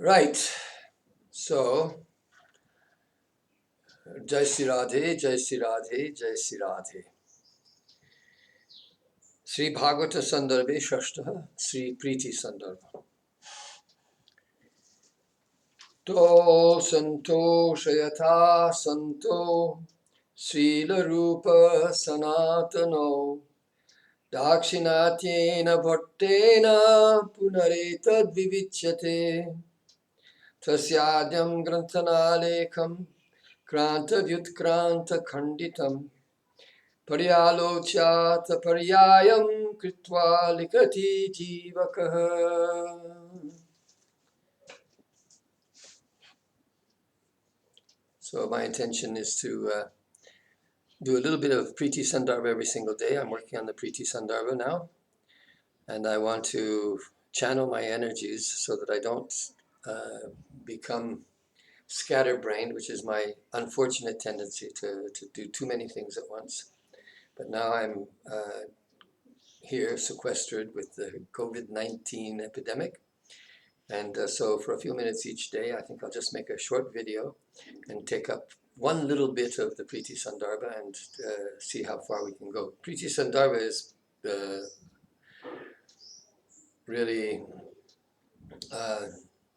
Right. So, Jai Sri Radhe, Jai Sri Radhe, Jai Sri Radhe. Sri Bhagavata Sandarbhe Shashtha, Sri Priti Sandarbha. To Santo Shayata Santo, Srila Rupa Sanatano, Dakshinatyena Bhattena Punaretad Vivichyate, Tasyadyam Grantanalekam Kranta Vyutkranta Khanditam Paryalocyata Paryayam Kritva Likati Jivakaha. So my intention is to do a little bit of Priti Sandarbha every single day. I'm working on the Priti Sandarbha now, and I want to channel my energies so that I don't become scatterbrained, which is my unfortunate tendency to do too many things at once. But now I'm here sequestered with the COVID-19 epidemic. And so for a few minutes each day, I think I'll just make a short video and take up one little bit of the Priti Sandarbha and see how far we can go. Priti Sandarbha is really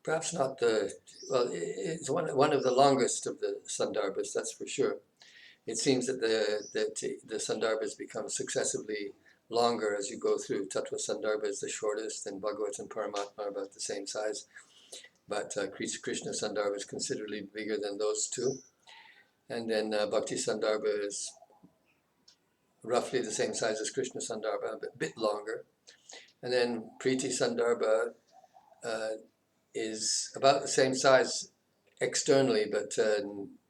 perhaps not the, well, it's one of the longest of the Sandarbhas, that's for sure. It seems that the Sandarbhas become successively longer as you go through. Tattva Sandarbha is the shortest, and Bhagavat and Paramatma are about the same size. But Krishna Sandarbha is considerably bigger than those two. And then Bhakti Sandarbha is roughly the same size as Krishna Sandarbha, a bit longer. And then Priti Sandarbha is about the same size externally, but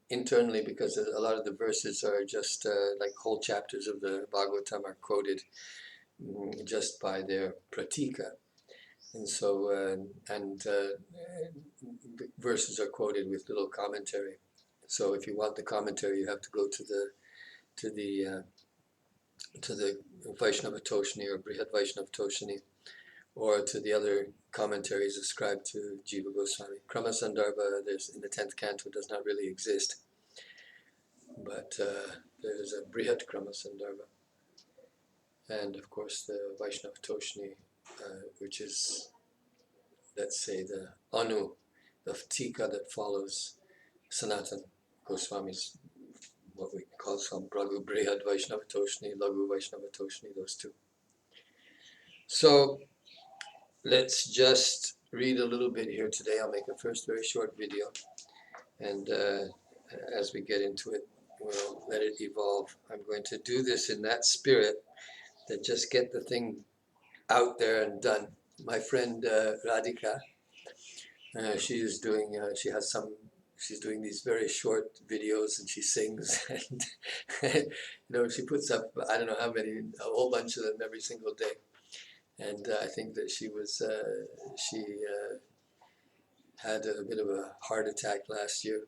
internally, because a lot of the verses are just like whole chapters of the Bhagavatam are quoted just by their pratika. And so, verses are quoted with little commentary. So if you want the commentary, you have to go to the Vaishnava Toshni or Brihad Vaishnava Toshni, or to the other commentaries ascribed to Jiva Goswami. Krama Sandarbha, there's in the 10th canto, does not really exist, but there's a Brihat Krama Sandarbha, and of course the Vaishnava Toshni, which is, let's say, the Anu, the Tika that follows Sanatan Goswami's, what we call some Ragu Brihad Vaishnava Toshni, Lagu Vaishnava Toshni, those two. So let's just read a little bit here today. I'll make a first very short video, and as we get into it, we'll let it evolve. I'm going to do this in that spirit, that just get the thing out there and done. My friend Radhika, she's doing these very short videos, and she sings, and she puts up, I don't know how many, a whole bunch of them every single day. And I think that she had a bit of a heart attack last year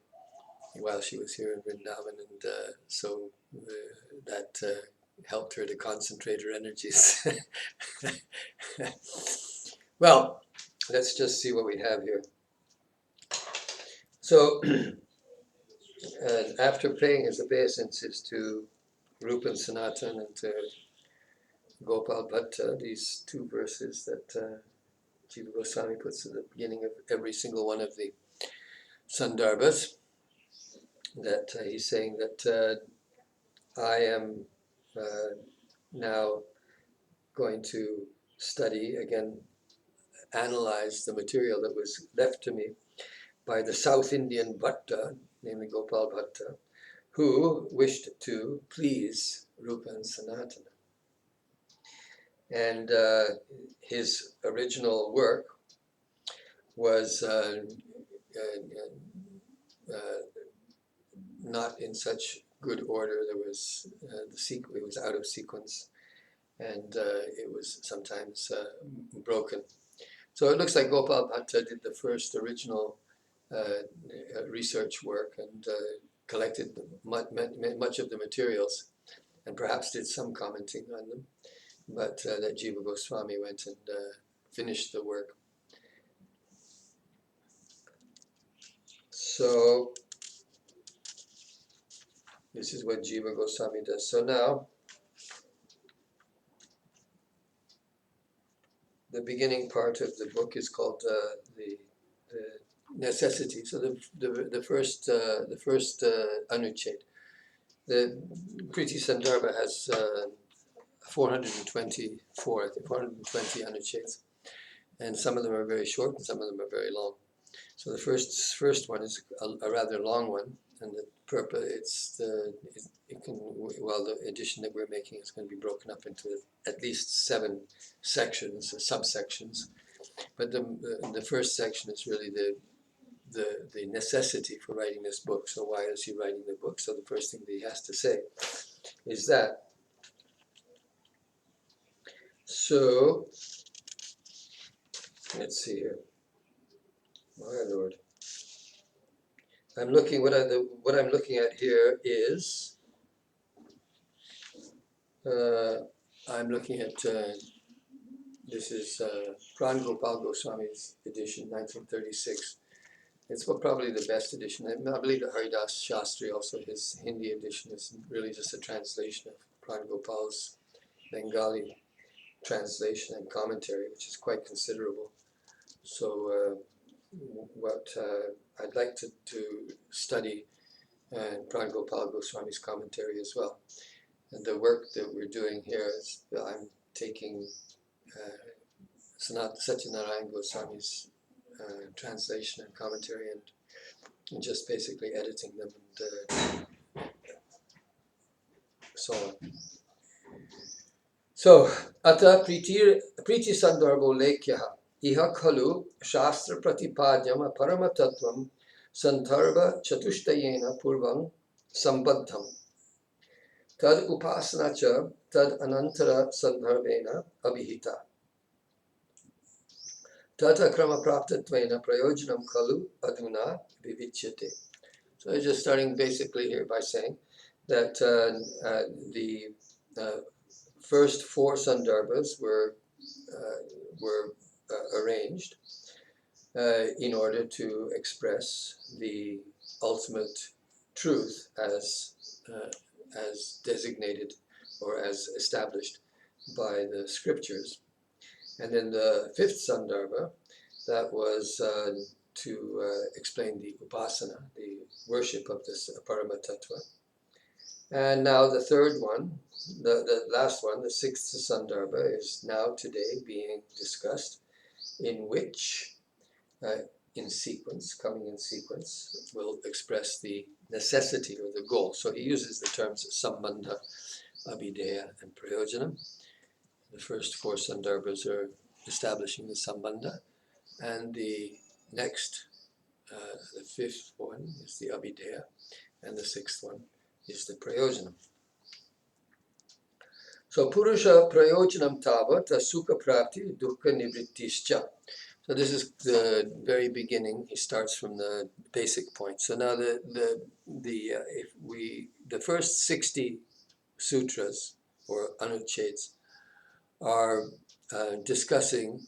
while she was here in Vrindavan, and so that helped her to concentrate her energies. Well, let's just see what we have here. So, after paying his obeisances to Rupa and Sanatan and to Gopal Bhatta, these two verses that Jiva Goswami puts at the beginning of every single one of the Sandarbhas, that he's saying that I am now going to study, again, analyze the material that was left to me by the South Indian Bhatta, namely Gopal Bhatta, who wished to please Rupa and Sanatana. And his original work was not in such good order. There was it was out of sequence, and it was sometimes broken. So it looks like Gopal Bhatta did the first original research work and collected much of the materials, and perhaps did some commenting on them, but that Jiva Goswami went and finished the work. So this is what Jiva Goswami does. So now, the beginning part of the book is called the necessity. So the first anuched. The Priti Sandarbha has 424, I think 420 anuchets, and some of them are very short and some of them are very long. So the first one is a rather long one, and the purpose the edition that we're making is going to be broken up into at least 7 sections, subsections. But the first section is really the necessity for writing this book. So why is he writing the book? So the first thing that he has to say is that. So let's see here. My Lord. I'm looking. What I'm looking at here is. I'm looking at. This is Pran Gopal Goswami's edition, 1936. It's probably the best edition. I believe that Haridas Shastri, also his Hindi edition, is really just a translation of Pran Gopal's Bengali translation and commentary, which is quite considerable. So what I'd like to study Pran Gopal Goswami's commentary as well. And the work that we're doing here is I'm taking Satya Narayana Goswami's translation and commentary and just basically editing them and so on. So, Ata Priti Sandarbho Lekyaha Iha Khalu Shastra Pratipadyam Parama Tattvam Sandarbha Chatushtayena Purvam Sambaddham Tad Upasanacha Tad Anantara Sandarbhena Abhihita Tata Krama Praptatvena Prayojanam Khalu Aduna Vivichyate. So just starting basically here by saying that the first 4 sandarbhas were arranged in order to express the ultimate truth as designated or as established by the scriptures. And then the 5th Sandarbha, that was to explain the upasana, the worship of this Parama Tattva. And now the 3rd one, the last one, the 6th Sandarbha, is now today being discussed, in which, in sequence, coming in sequence, will express the necessity or the goal. So he uses the terms Sambandha, Abhideya, and Prayojanam. The first 4 sandarbhas are establishing the Sambandha, and the next, the 5th one is the Abhideya, and the 6th one is the Prayojanam. So Purusha Prayojanam Tavat Sukha Prapti Dukkha Nivrittischa. So this is the very beginning. He starts from the basic point. So now the first 60 sutras or anuchets are discussing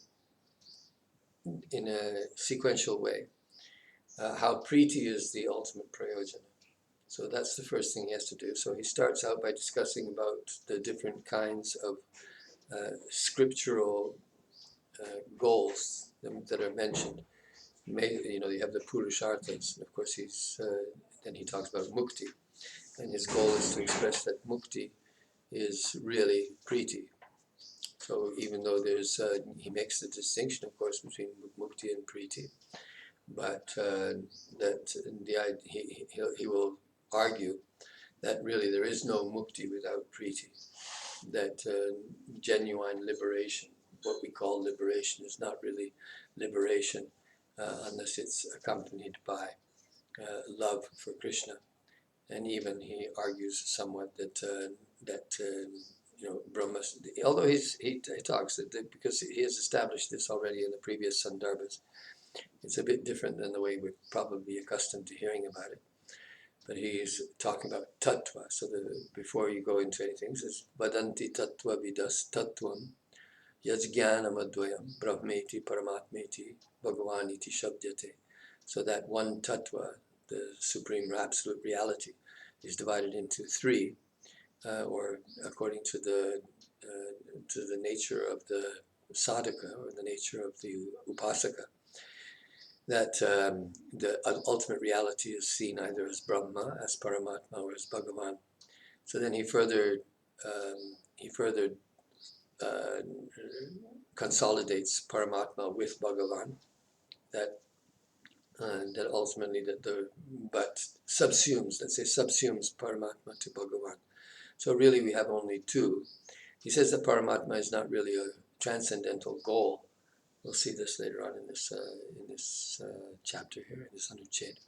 in a sequential way how Priti is the ultimate prayojana. So that's the first thing he has to do. So he starts out by discussing about the different kinds of scriptural goals that are mentioned. You have the Purusharthas, and of course then he talks about mukti, and his goal is to express that mukti is really Priti. So even though he makes the distinction, of course, between mukti and Priti, but he will argue that really there is no mukti without Priti, that genuine liberation, what we call liberation, is not really liberation unless it's accompanied by love for Krishna. And even he argues somewhat that Brahma, although he talks that because he has established this already in the previous Sandarbhas, it's a bit different than the way we're probably accustomed to hearing about it. But he's talking about tattva. So before you go into anything, he says, Vadanti tattva vidas tattvam yajnanam advayam brahmeti paramatmeti bhagavaniti shabdyate. So that one tattva, the supreme or absolute reality, is divided into three, or according to the nature of the sadhaka, or the nature of the upasaka, that the ultimate reality is seen either as Brahma, as Paramatma, or as Bhagavan. So then he further consolidates Paramatma with Bhagavan, that ultimately but subsumes, let's say subsumes Paramatma to Bhagavan. So really we have only two. He says that Paramatma is not really a transcendental goal. We'll see this later on in this chapter here, in this Anucheda,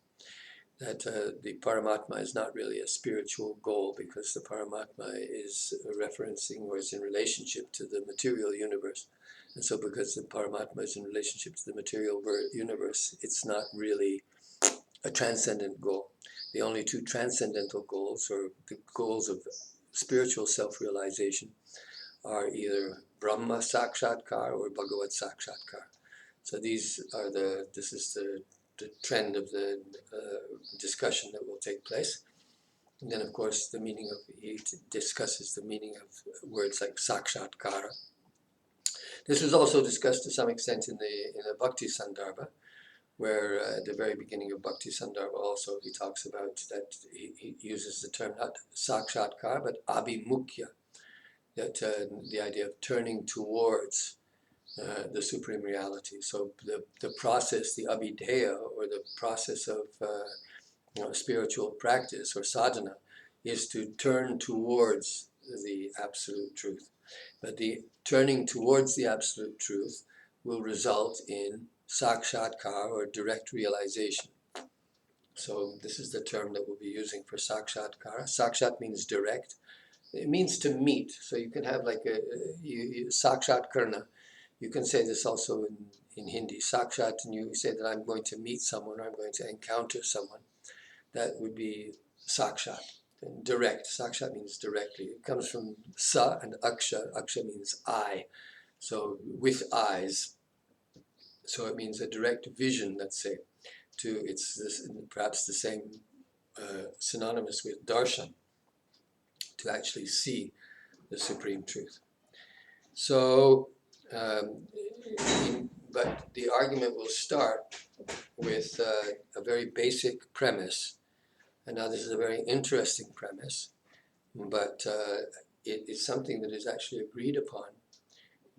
that the Paramatma is not really a spiritual goal, because the Paramatma is referencing or is in relationship to the material universe. And so because the Paramatma is in relationship to the material universe, it's not really a transcendent goal. The only two transcendental goals, or the goals of spiritual self-realization, are either Brahma Sakshatkar or Bhagavat Sakshatkar. So this is the trend of the discussion that will take place. And then of course he discusses the meaning of words like Sakshatkara. This was also discussed to some extent in the Bhakti Sandarbha, where at the very beginning of Bhakti Sandarbha also he talks about that he uses the term not Sakshatkar but Abhimukhya, that the idea of turning towards the supreme reality. So the process, the abhidheya, or the process of spiritual practice or sadhana, is to turn towards the absolute truth. But the turning towards the absolute truth will result in sakshatkar, or direct realization. So this is the term that we'll be using for sakshatkara. Sakshat means direct. It means to meet. So you can have like sakshat karna. You can say this also in Hindi. Sakshat, and you say that I'm going to meet someone, or I'm going to encounter someone. That would be sakshat. And direct. Sakshat means directly. It comes from sa and aksha. Aksha means eye. So with eyes. So it means a direct vision, let's say. Perhaps the same synonymous with darshan, to actually see the supreme truth. So, but the argument will start with a very basic premise. And now this is a very interesting premise, but it is something that is actually agreed upon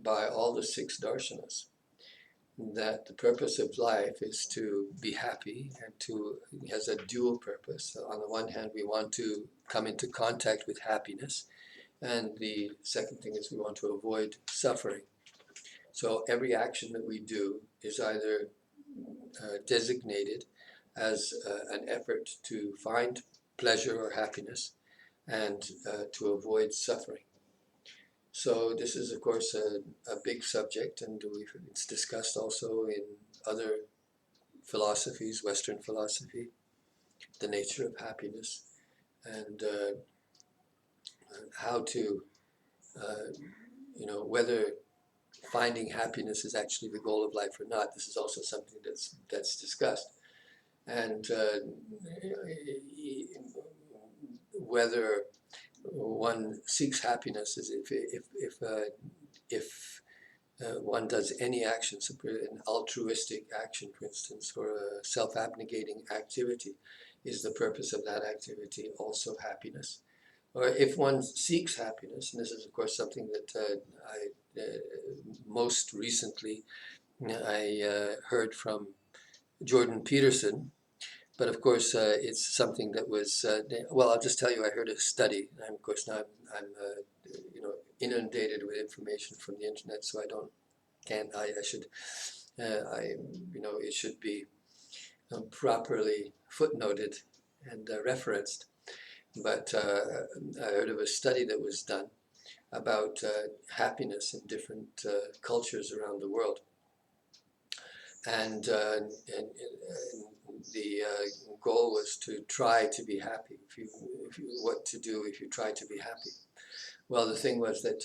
by all the 6 darshanas, that the purpose of life is to be happy, and it has a dual purpose. So on the one hand, we want to come into contact with happiness, and the second thing is we want to avoid suffering. So every action that we do is either designated as an effort to find pleasure or happiness, and to avoid suffering. So this is, of course, a big subject, and it's discussed also in other philosophies, Western philosophy, the nature of happiness, and how to, whether finding happiness is actually the goal of life or not. This is also something that's discussed, and whether one seeks happiness is if one does any action, an altruistic action, for instance, or a self-abnegating activity, is the purpose of that activity also happiness? Or if one seeks happiness, and this is of course something that most recently I heard from Jordan Peterson, but of course it's something that was, well, I'll just tell you, I heard a study, and of course now I'm inundated with information from the internet, so it should be properly footnoted and referenced. But I heard of a study that was done about happiness in different cultures around the world, and the goal was to try to be happy. What to do if you try to be happy? Well, the thing was that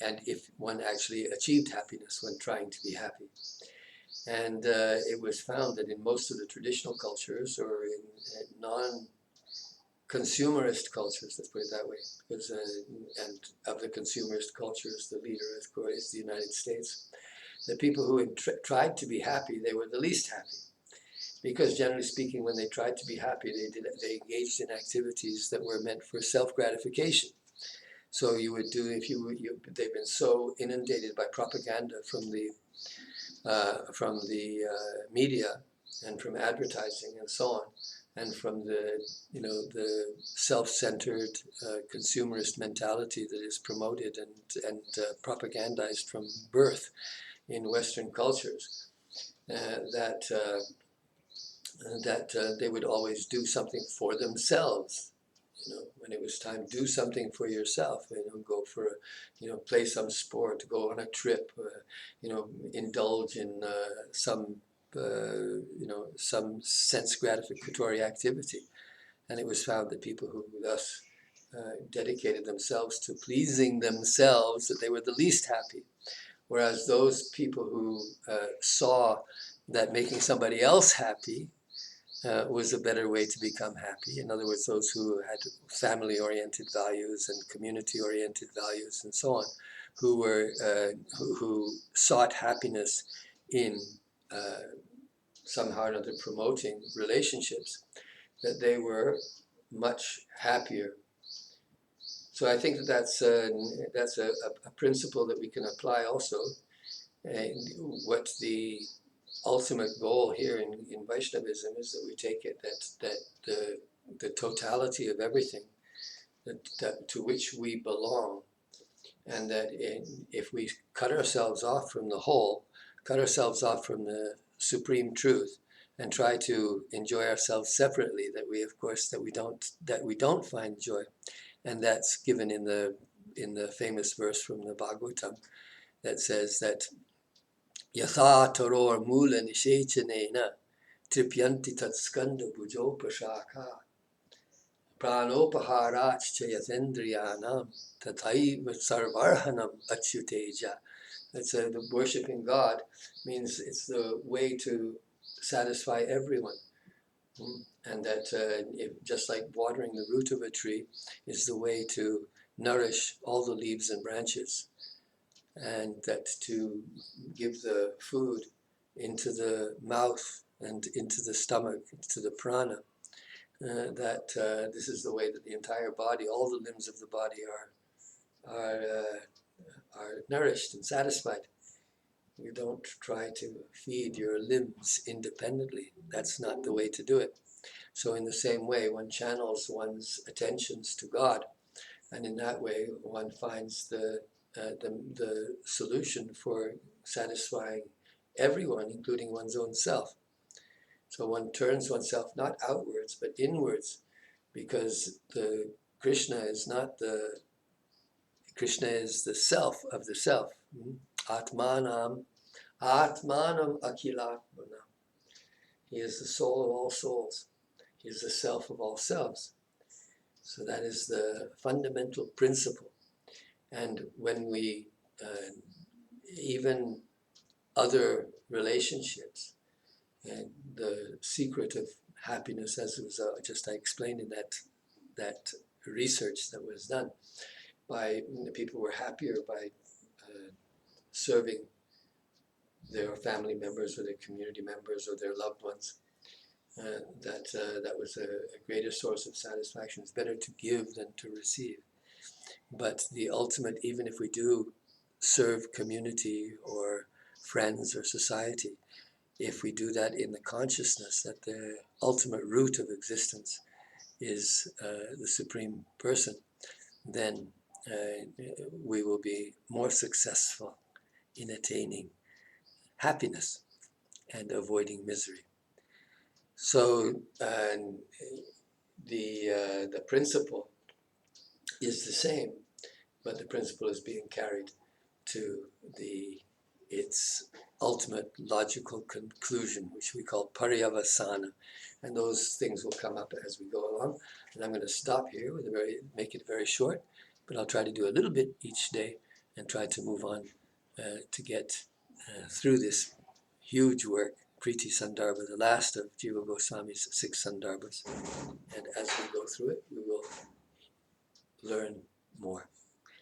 and if one actually achieved happiness when trying to be happy. And it was found that in most of the traditional cultures, or in non-consumerist cultures, let's put it that way, because and of the consumerist cultures, the leader, of course, is the United States. The people who had tried to be happy, they were the least happy. Because generally speaking, when they tried to be happy, they engaged in activities that were meant for self-gratification. So you would do, they've been so inundated by propaganda from the media and from advertising and so on, and from the self-centered consumerist mentality that is promoted and propagandized from birth in Western cultures, that they would always do something for themselves. When it was time, do something for yourself. Go for, play some sport, go on a trip, indulge in some sense gratificatory activity. And it was found that people who thus dedicated themselves to pleasing themselves, that they were the least happy. Whereas those people who saw that making somebody else happy was a better way to become happy. In other words, those who had family-oriented values and community-oriented values and so on, who sought happiness in somehow or another promoting relationships, that they were much happier. So I think that's a principle that we can apply also. What the ultimate goal here in Vaishnavism is that we take it that the totality of everything that to which we belong, and that if we cut ourselves off from the whole, cut ourselves off from the supreme truth, and try to enjoy ourselves separately, that we don't find joy. And that's given in the famous verse from the Bhagavatam that says that Yatha taror mula nishechanena tripyanti tatskanda bhujopashaka pranopaharach chayatendriyanam tathaiva sarvarhanam achyuteja. That's the worshipping God means it's the way to satisfy everyone. And that just like watering the root of a tree is the way to nourish all the leaves and branches, and that to give the food into the mouth and into the stomach, to the prana, this is the way that the entire body, all the limbs of the body are nourished and satisfied. You don't try to feed your limbs independently. That's not the way to do it. So in the same way, one channels one's attentions to God, and in that way one finds the solution for satisfying everyone, including one's own self. So one turns oneself not outwards but inwards, because Krishna is the self of the self. Atmanam Akhilatmana. He is the soul of all souls. He is the self of all selves. So that is the fundamental principle. And when we, even other relationships, and the secret of happiness, as it was I explained in that research that was done, by people were happier by serving their family members or their community members or their loved ones. That was a greater source of satisfaction. It's better to give than to receive. But the ultimate, even if we do serve community or friends or society, if we do that in the consciousness that the ultimate root of existence is the Supreme Person, then we will be more successful in attaining happiness and avoiding misery. So the principle is the same, but the principle is being carried to its ultimate logical conclusion, which we call paryavasana, and those things will come up as we go along. And I'm going to stop here with make it very short, but I'll try to do a little bit each day and try to move on to get through this huge work, Priti Sandarbha, the last of Jiva Goswami's 6 Sandarbhas. And as we go through it, we will learn more.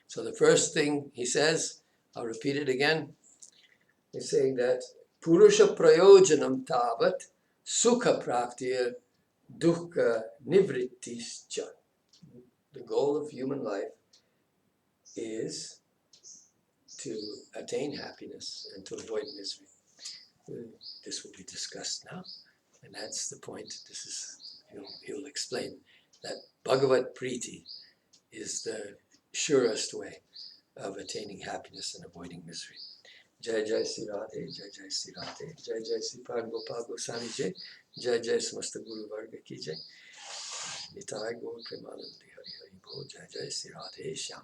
So the first thing he says, I'll repeat it again, he's saying that Purusha Prayojanam Tavat Sukha Praktir Dukkha Nivrittischa. The goal of human life is to attain happiness and to avoid misery. This will be discussed now, and that's the point. This is, he'll explain that Bhagavad Priti is the surest way of attaining happiness and avoiding misery. Jai Jai Sri Radhe, Jai Jai Sri Radhe, Jai Jai Sri Pan Gopal Goswami Jai, Jai Jai Samasta Guru Varga Ki Jai, Nitai Gaur Premanandi Hari Hari Bol, Jai Jai Sri Radhe Shyam.